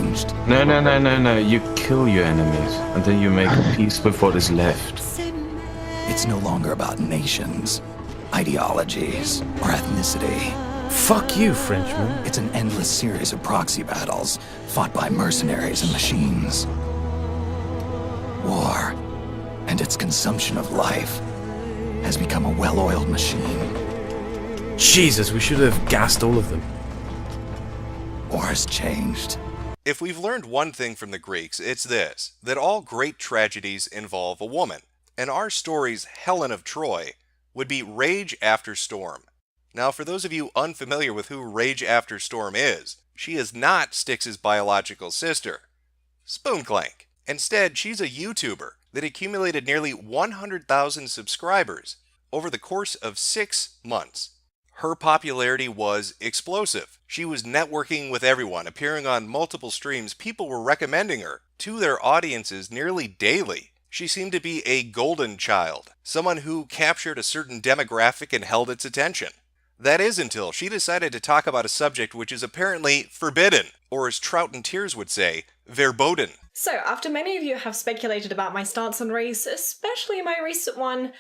changed. No. You kill your enemies, and then you make peace with what is left. It's no longer about nations, ideologies, or ethnicity. Fuck you, Frenchman. It's an endless series of proxy battles fought by mercenaries and machines. War and its consumption of life has become a well-oiled machine. Jesus, we should have gassed all of them. War has changed. If we've learned one thing from the Greeks, it's this, that all great tragedies involve a woman. And our story's Helen of Troy would be Rage After Storm. Now, for those of you unfamiliar with who Rage After Storm is, she is not Styx's biological sister, Spoonclank. Instead, she's a YouTuber that accumulated nearly 100,000 subscribers over the course of 6 months. Her popularity was explosive. She was networking with everyone, appearing on multiple streams. People were recommending her to their audiences nearly daily. She seemed to be a golden child, someone who captured a certain demographic and held its attention. That is until she decided to talk about a subject which is apparently forbidden, or as Trout and Tears would say, verboten. So, after many of you have speculated about my stance on race, especially my recent one,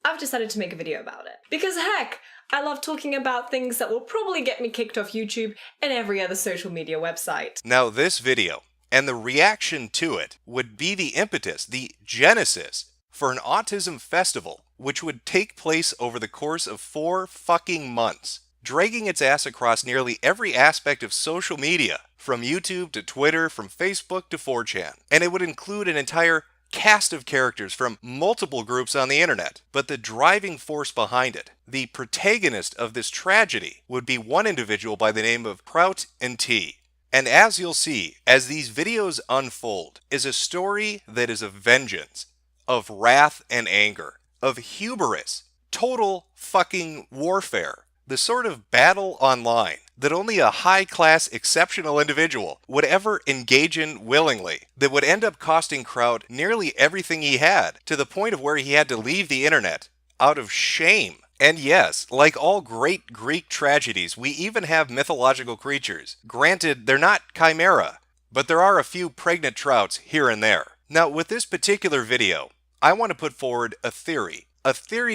I've decided to make a video about it. Because heck, I love talking about things that will probably get me kicked off YouTube and every other social media website. Now this video, and the reaction to it, would be the impetus, the genesis, for an autism festival, which would take place over the course of 4 fucking months, dragging its ass across nearly every aspect of social media, from YouTube to Twitter, from Facebook to 4chan. And it would include an entire cast of characters from multiple groups on the internet. But the driving force behind it, the protagonist of this tragedy, would be one individual by the name of Trout and T. And as you'll see, as these videos unfold, is a story that is of vengeance, of wrath and anger, of hubris, total fucking warfare. The sort of battle online that only a high-class, exceptional individual would ever engage in willingly, that would end up costing Trout nearly everything he had, to the point of where he had to leave the internet out of shame. And yes, like all great Greek tragedies, we even have mythological creatures. Granted, they're not chimera, but there are a few pregnant trouts here and there. Now, with this particular video, I want to put forward a theory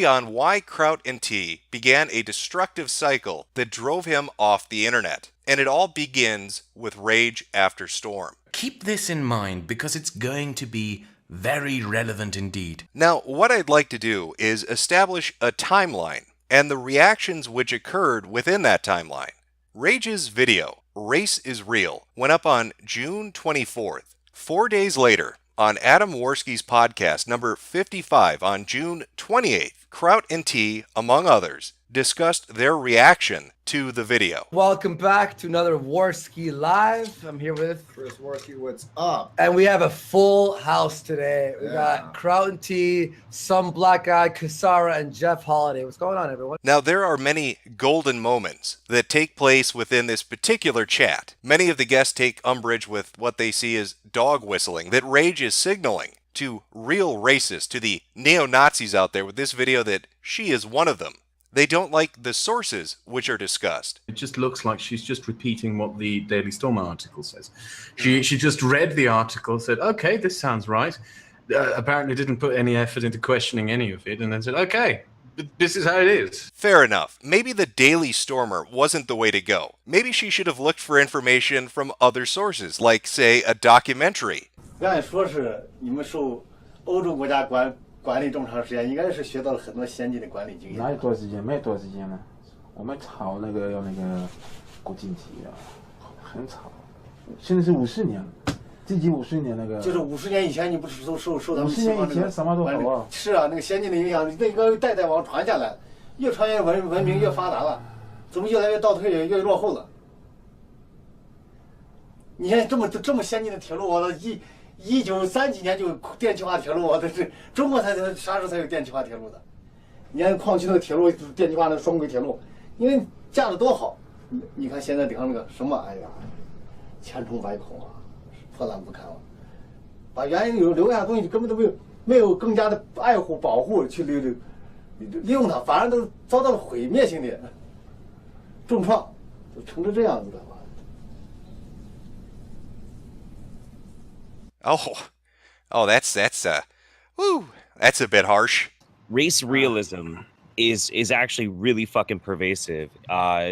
on why Trout and T began a destructive cycle that drove him off the internet. And it all begins with Rage After Storm. Keep this in mind, because it's going to be very relevant indeed. Now, what I'd like to do is establish a timeline and the reactions which occurred within that timeline. Rage's video, Race is Real, went up on June 24th. 4 days later, on Adam Worski's podcast number 55 on June 28th, Trout and T, among others, discussed their reaction to the video. Welcome back to another Worski Live. I'm here with Chris Worski, what's up? and we have a full house today. We got Trout and T, some black guy, Kasara, and Jeff Holiday. What's going on, everyone? Now, there are many golden moments that take place within this particular chat. Many of the guests take umbrage with what they see as dog whistling, that Rage is signaling to real racists, to the neo-Nazis out there with this video, that she is one of them. They don't like the sources which are discussed. It just looks like she's just repeating what the Daily Storm article says. She just read the article, said, okay, this sounds right. Apparently didn't put any effort into questioning any of it, and then said, okay, this is how it is. Fair enough. Maybe the Daily Stormer wasn't the way to go. Maybe she should have looked for information from other sources, like, say, a documentary. 按说是你们受欧洲国家管理这么长时间，应该是学到了很多先进的管理经验。哪有多少时间？没多少时间呢。我们炒那个要那个国经济啊，很炒。现在是50年了，最近50年那个。就是50年以前，你不是受他们西方这个管理？是啊，那个先进的影响，那个代代往传下来，越传越文明越发达了，怎么越来越倒退，越落后了？你看这么先进的铁路，我都1930几年就有电气化铁路，我这是中国啥时候才有电气化铁路的？你看矿区那个铁路，电气化那双轨铁路，因为架得多好。你看现在顶上那个什么，哎呀，千疮百孔啊，破烂不堪了。把原来留下的东西根本都没有更加的爱护保护去利用它，反而都遭到了毁灭性的重创，就成这样子的话。Oh, that's woo, that's a bit harsh. Race realism is actually really fucking pervasive.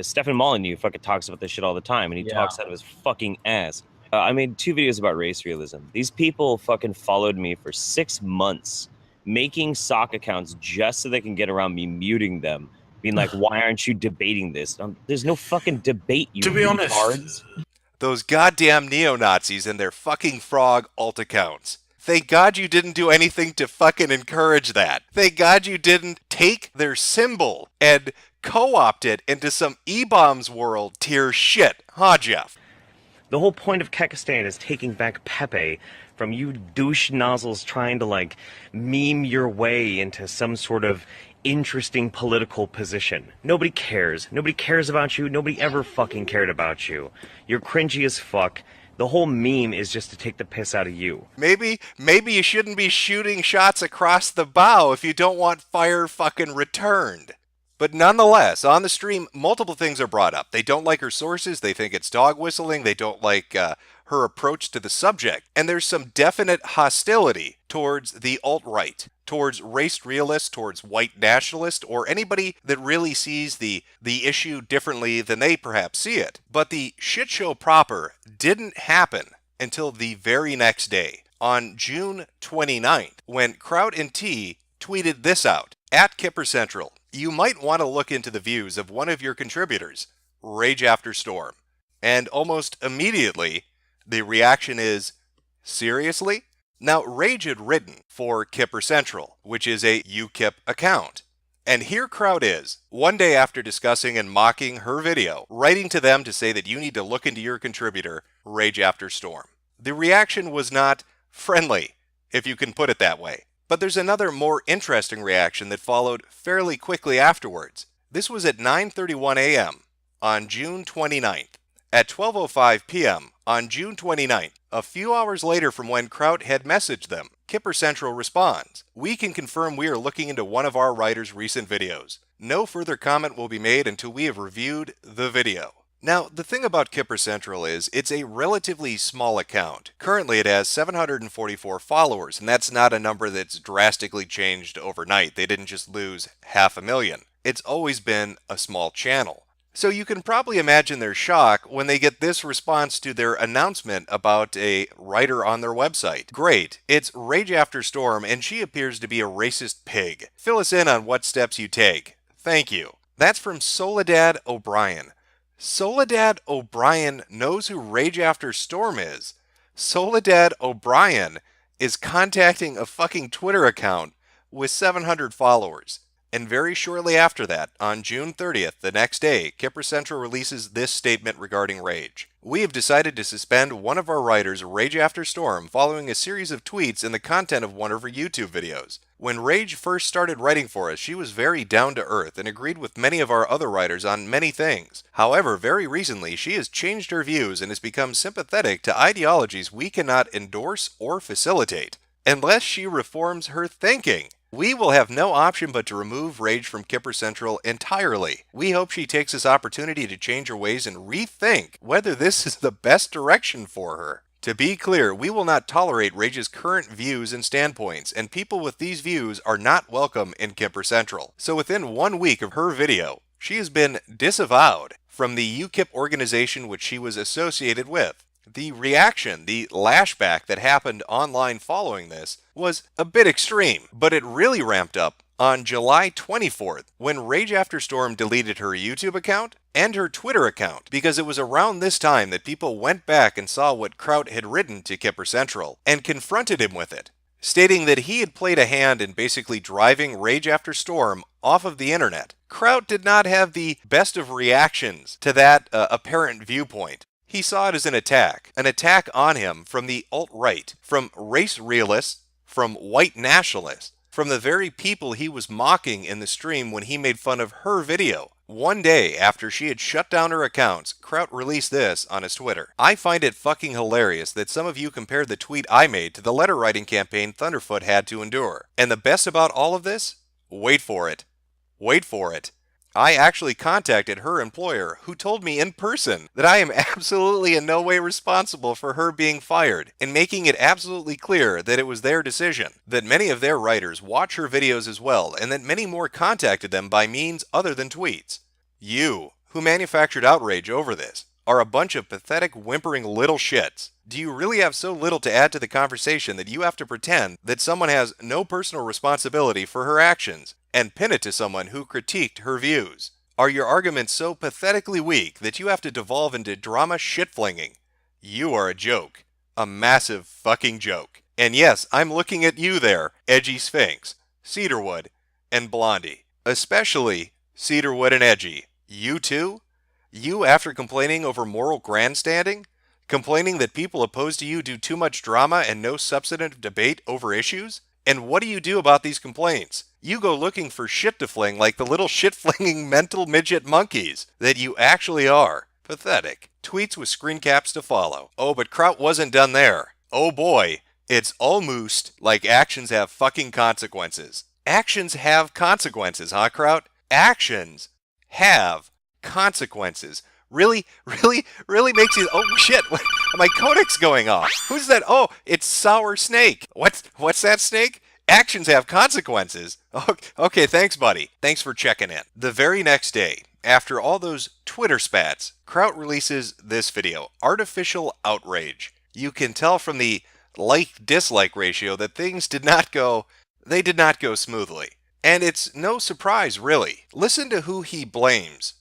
Stefan Molyneux fucking talks about this shit all the time, and he talks out of his fucking ass. I made 2 videos about race realism. These people fucking followed me for 6 months, making sock accounts just so they can get around me muting them, being like, "Why aren't you debating this?" There's no fucking debate. You To be honest, retards. Those goddamn neo-Nazis and their fucking frog alt accounts. Thank God you didn't do anything to fucking encourage that. Thank God you didn't take their symbol and co-opt it into some E-bombs world tier shit, huh, Jeff? The whole point of Kekistan is taking back Pepe from you douche nozzles trying to, like, meme your way into some sort of interesting political position. Nobody cares. Nobody cares about you. Nobody ever fucking cared about you. You're cringy as fuck. The whole meme is just to take the piss out of you. Maybe you shouldn't be shooting shots across the bow if you don't want fire fucking returned. But nonetheless, on the stream, multiple things are brought up. They don't like her sources, they think it's dog whistling, they don't like her approach to the subject, and there's some definite hostility towards the alt-right, towards race realists, towards white nationalists, or anybody that really sees the issue differently than they perhaps see it. But the shit show proper didn't happen until the very next day, on June 29th, when Trout and T tweeted this out, at Kipper Central. You might want to look into the views of one of your contributors, Rage After Storm. And almost immediately, the reaction is, seriously? Now, Rage had written for Kipper Central, which is a UKIP account. And here Trout is, one day after discussing and mocking her video, writing to them to say that you need to look into your contributor, Rage After Storm. The reaction was not friendly, if you can put it that way. But there's another more interesting reaction that followed fairly quickly afterwards. This was at 9:31 a.m. on June 29th. At 12:05 p.m. on June 29th, a few hours later from when Trout had messaged them, Kipper Central responds, "We can confirm we are looking into one of our writer's recent videos. No further comment will be made until we have reviewed the video." Now, the thing about Kipper Central is it's a relatively small account. Currently, it has 744 followers, and that's not a number that's drastically changed overnight. They didn't just lose 500,000. It's always been a small channel. So you can probably imagine their shock when they get this response to their announcement about a writer on their website. Great, it's Rage After Storm, and she appears to be a racist pig. Fill us in on what steps you take. Thank you. That's from Soledad O'Brien. Soledad O'Brien knows who Rage After Storm is. Soledad O'Brien is contacting a fucking Twitter account with 700 followers. And very shortly after that, on June 30th, the next day, Kipper Central releases this statement regarding Rage. We have decided to suspend one of our writers, Rage After Storm, following a series of tweets and the content of one of her YouTube videos. When Rage first started writing for us, she was very down to earth and agreed with many of our other writers on many things. However, very recently, she has changed her views and has become sympathetic to ideologies we cannot endorse or facilitate, unless she reforms her thinking. We will have no option but to remove Rage from Kipper Central entirely. We hope she takes this opportunity to change her ways and rethink whether this is the best direction for her. To be clear, we will not tolerate Rage's current views and standpoints, and people with these views are not welcome in Kipper Central. So within 1 week of her video, she has been disavowed from the UKIP organization which she was associated with. The reaction, the lashback that happened online following this was a bit extreme, but it really ramped up on July 24th when Rage After Storm deleted her YouTube account and her Twitter account, because it was around this time that people went back and saw what Trout had written to Kipper Central and confronted him with it, stating that he had played a hand in basically driving Rage After Storm off of the internet. Trout did not have the best of reactions to that apparent viewpoint. He saw it as an attack on him from the alt-right, from race realists, from white nationalists, from the very people he was mocking in the stream when he made fun of her video. One day after she had shut down her accounts, Trout released this on his Twitter. I find it fucking hilarious that some of you compared the tweet I made to the letter writing campaign Thunderfoot had to endure. And the best about all of this? Wait for it. Wait for it. I actually contacted her employer, who told me in person that I am absolutely in no way responsible for her being fired, and making it absolutely clear that it was their decision, that many of their writers watch her videos as well, and that many more contacted them by means other than tweets. You, who manufactured outrage over this, are a bunch of pathetic, whimpering little shits. Do you really have so little to add to the conversation that you have to pretend that someone has no personal responsibility for her actions and pin it to someone who critiqued her views? Are your arguments so pathetically weak that you have to devolve into drama shit-flinging? You are a joke. A massive fucking joke. And yes, I'm looking at you there, Edgy Sphinx, Cedarwood, and Blondie. Especially Cedarwood and Edgy. You too? You, after complaining over moral grandstanding? Complaining that people opposed to you do too much drama and no substantive debate over issues? And what do you do about these complaints? You go looking for shit to fling like the little shit-flinging mental midget monkeys that you actually are. Pathetic. Tweets with screen caps to follow. Oh, but Trout wasn't done there. Oh boy, it's almost like actions have fucking consequences. Actions have consequences, huh, Trout? Actions have consequences. Really makes you, oh shit, my codec's going off. Who's that? Oh, it's Sour Snake. What's that, Snake? Actions have consequences. Okay, thanks, buddy. Thanks for checking in. The very next day, after all those Twitter spats, Trout releases this video, Artificial Outrage. You can tell from the like-dislike ratio that things did not go smoothly. And it's no surprise, really. Listen to who he blames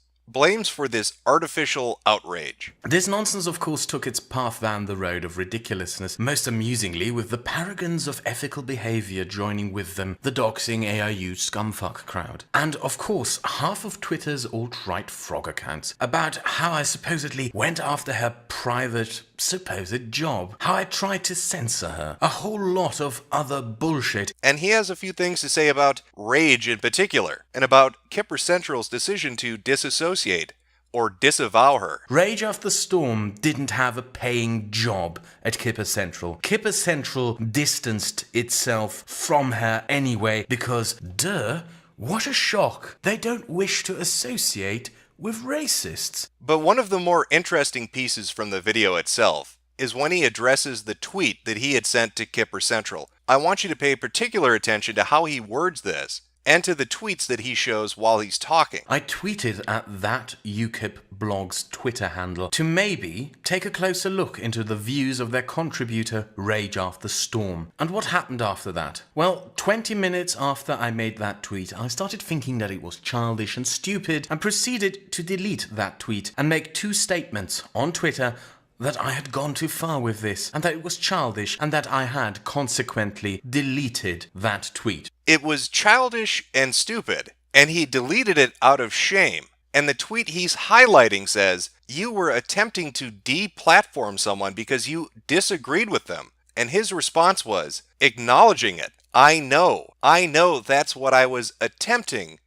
for this artificial outrage. This nonsense, of course, took its path down the road of ridiculousness, most amusingly with the paragons of ethical behavior joining with them, the doxing AIU scumfuck crowd. And, of course, half of Twitter's alt-right frog accounts about how I supposedly went after her private supposed job, how I tried to censor her, a whole lot of other bullshit. And he has a few things to say about Rage in particular, and about Kipper Central's decision to disassociate or disavow her. Rage After Storm didn't have a paying job at Kipper Central. Kipper Central distanced itself from her anyway because, duh, what a shock. They don't wish to associate with racists. But one of the more interesting pieces from the video itself is when he addresses the tweet that he had sent to Kipper Central. I want you to pay particular attention to how he words this, and to the tweets that he shows while he's talking. I tweeted at that UKIP blog's Twitter handle to maybe take a closer look into the views of their contributor Rage After Storm. And what happened after that? Well, 20 minutes after I made that tweet, I started thinking that it was childish and stupid and proceeded to delete that tweet and make two statements on Twitter that I had gone too far with this, and that it was childish, and that I had consequently deleted that tweet. It was childish and stupid, and he deleted it out of shame. And the tweet he's highlighting says, you were attempting to de-platform someone because you disagreed with them. And his response was, acknowledging it. I know that's what I was attempting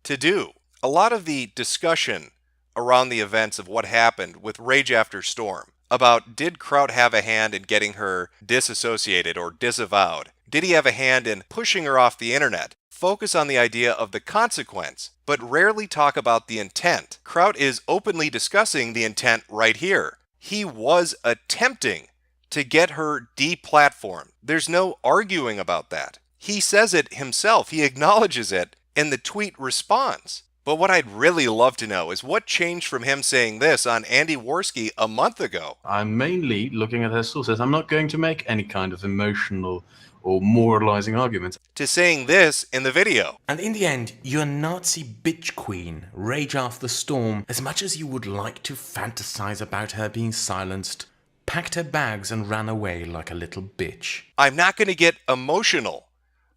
to do. A lot of the discussion around the events of what happened with Rage After Storm, about did Trout have a hand in getting her disassociated or disavowed? Did he have a hand in pushing her off the internet? Focus on the idea of the consequence, but rarely talk about the intent. Trout is openly discussing the intent right here. He was attempting to get her deplatformed. There's no arguing about that. He says it himself. He acknowledges it in the tweet response. But what I'd really love to know is what changed from him saying this on Andy Worski a month ago. I'm mainly looking at her sources. I'm not going to make any kind of emotional or moralizing arguments. To saying this in the video. And in the end, your Nazi bitch queen, Rage After Storm, as much as you would like to fantasize about her being silenced, packed her bags and ran away like a little bitch. I'm not going to get emotional.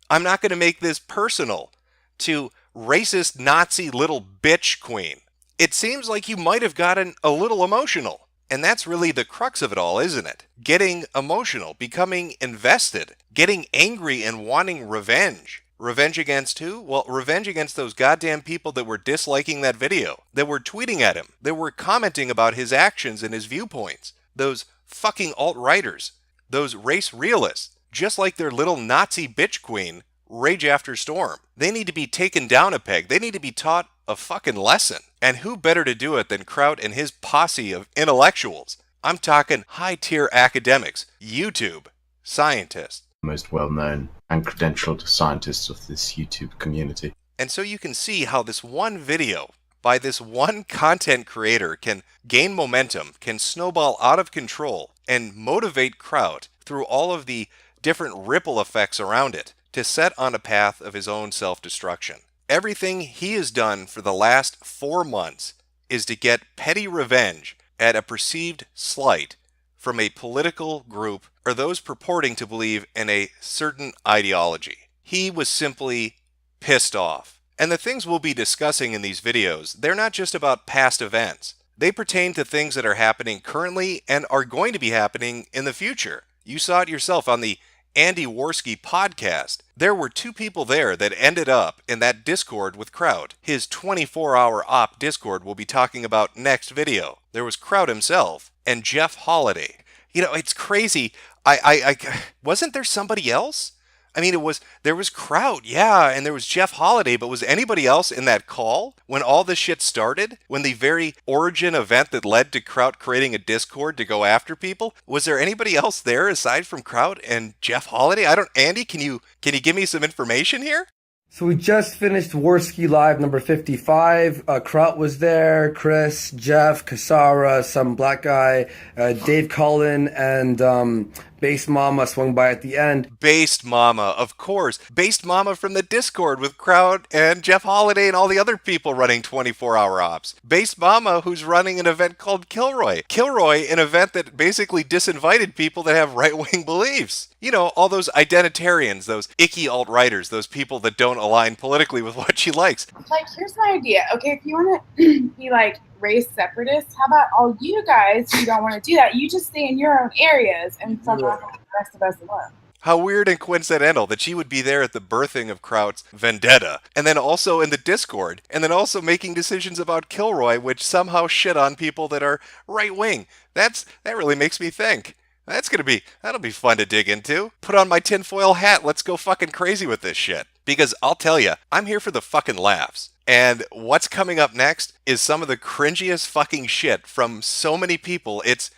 I'm not going to make this personal to racist Nazi little bitch queen. It seems like you might have gotten a little emotional. And that's really the crux of it all, isn't it? Getting emotional, becoming invested, getting angry and wanting revenge. Revenge against who? Well, revenge against those goddamn people that were disliking that video, that were tweeting at him, that were commenting about his actions and his viewpoints. Those fucking alt-righters, those race realists, just like their little Nazi bitch queen, Rage After Storm. They need to be taken down a peg. They need to be taught a fucking lesson. And who better to do it than Trout and his posse of intellectuals? I'm talking high-tier academics, YouTube, scientists. Most well-known and credentialed scientists of this YouTube community. And so you can see how this one video by this one content creator can gain momentum, can snowball out of control, and motivate Trout through all of the different ripple effects around it to set on a path of his own self-destruction. Everything he has done for the last 4 months is to get petty revenge at a perceived slight from a political group or those purporting to believe in a certain ideology. He was simply pissed off. And the things we'll be discussing in these videos, they're not just about past events. They pertain to things that are happening currently and are going to be happening in the future. You saw it yourself on the Andy Worski podcast. There were 2 people there that ended up in that Discord with Trout. His 24-hour op Discord we'll be talking about next video. There was Trout himself and Jeff Holiday. You know, it's crazy. I wasn't there somebody else? I mean, there was Trout, yeah, and there was Jeff Holiday, but was anybody else in that call when all this shit started? When the very origin event that led to Trout creating a Discord to go after people? Was there anybody else there aside from Trout and Jeff Holiday? Andy, can you give me some information here? So we just finished Worski Live number 55. Trout was there, Chris, Jeff, Kasara, some black guy, Dave Cullen, and Based Mama swung by at the end. Based Mama, of course. Based Mama from the Discord with Trout and Jeff Holiday and all the other people running 24-hour ops. Based Mama, who's running an event called Kilroy. Kilroy, an event that basically disinvited people that have right-wing beliefs. You know, all those identitarians, those icky alt-righters, those people that don't align politically with what she likes. Like, here's my idea. Okay, if you want to be like race separatists, how about all you guys who don't want to do that, you just stay in your own areas and somehow the rest of us alone. How weird and coincidental that she would be there at the birthing of Trout's vendetta, and then also in the Discord, and then also making decisions about Kilroy, which somehow shit on people that are right-wing. That really makes me think. That'll be fun to dig into. Put on my tinfoil hat, let's go fucking crazy with this shit. Because I'll tell you, I'm here for the fucking laughs. And what's coming up next is some of the cringiest fucking shit from so many people. It's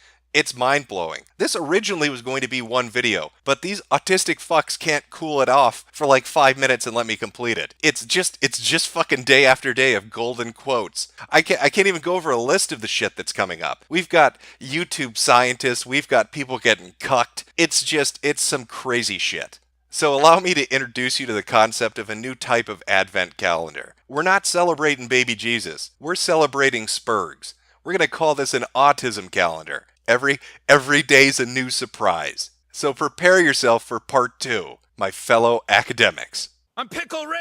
mind-blowing. This originally was going to be one video, but these autistic fucks can't cool it off for like 5 minutes and let me complete it. It's just fucking day after day of golden quotes. I can't even go over a list of the shit that's coming up. We've got YouTube scientists, we've got people getting cucked. It's some crazy shit. So allow me to introduce you to the concept of a new type of Advent calendar. We're not celebrating baby Jesus. We're celebrating Spurgs. We're going to call this an autism calendar. Every day's a new surprise. So prepare yourself for part 2, my fellow academics. I'm Pickle Rick!